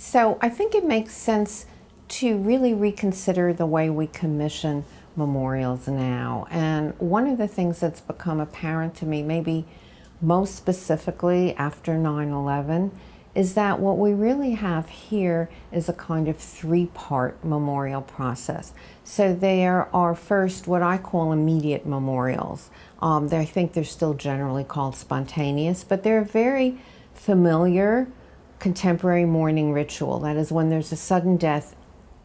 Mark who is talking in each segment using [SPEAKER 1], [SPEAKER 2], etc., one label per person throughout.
[SPEAKER 1] So I think it makes sense to really reconsider the way we commission memorials now. And one of the things that's become apparent to me, maybe most specifically after 9/11, is that what we really have here is a kind of three-part memorial process. So there are first what I call immediate memorials. I think they're still generally called spontaneous, but they're very familiar contemporary mourning ritual. That is, when there's a sudden death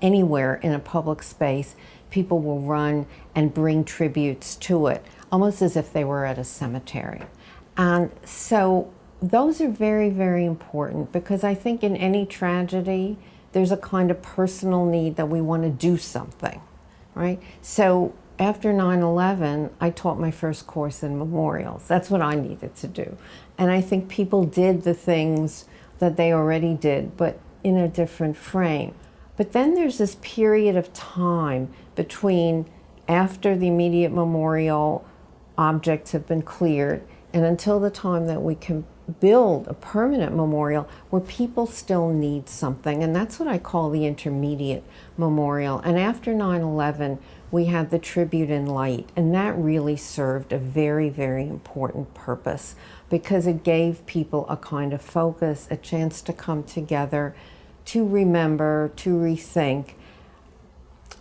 [SPEAKER 1] anywhere in a public space, people will run and bring tributes to it, almost as if they were at a cemetery. And so those are very, very important, because I think in any tragedy, there's a kind of personal need that we want to do something, right? So after 9/11, I taught my first course in memorials. That's what I needed to do. And I think people did the things that they already did, but in a different frame. But then there's this period of time between after the immediate memorial objects have been cleared and until the time that we can build a permanent memorial where people still need something. And that's what I call the intermediate memorial. And after 9/11, we had the Tribute in Light, and that really served a very, very important purpose, because it gave people a kind of focus, a chance to come together, to remember, to rethink,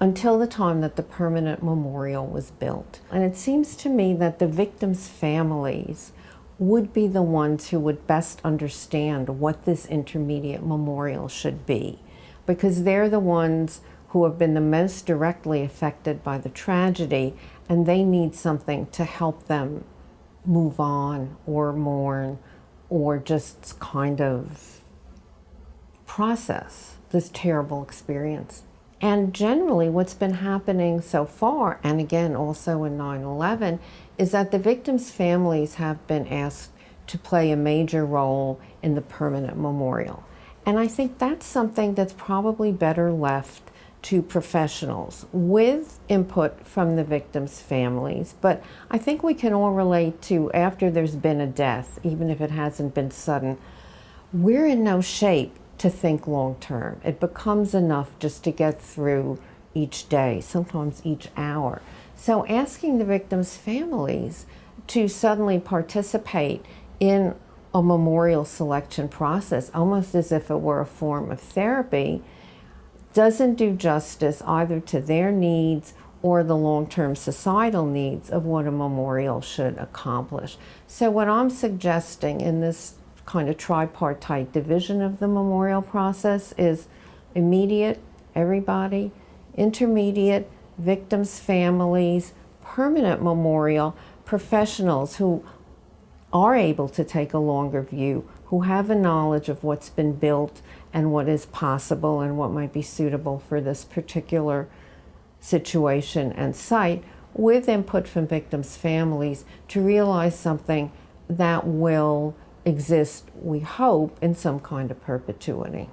[SPEAKER 1] until the time that the permanent memorial was built. And it seems to me that the victims' families would be the ones who would best understand what this intermediate memorial should be, because they're the ones who have been the most directly affected by the tragedy, and they need something to help them move on or mourn or just kind of process this terrible experience. And generally what's been happening so far, and again also in 9/11, is that the victims' families have been asked to play a major role in the permanent memorial. And I think that's something that's probably better left to professionals with input from the victims' families. But I think we can all relate to, after there's been a death, even if it hasn't been sudden, we're in no shape to think long term. It becomes enough just to get through each day, sometimes each hour. So asking the victims' families to suddenly participate in a memorial selection process, almost as if it were a form of therapy, doesn't do justice either to their needs or the long-term societal needs of what a memorial should accomplish. So what I'm suggesting in this kind of tripartite division of the memorial process is immediate, everybody; intermediate, victims' families; permanent memorial, professionals who are able to take a longer view, who have a knowledge of what's been built and what is possible and what might be suitable for this particular situation and site, with input from victims' families to realize something that will exist, we hope, in some kind of perpetuity.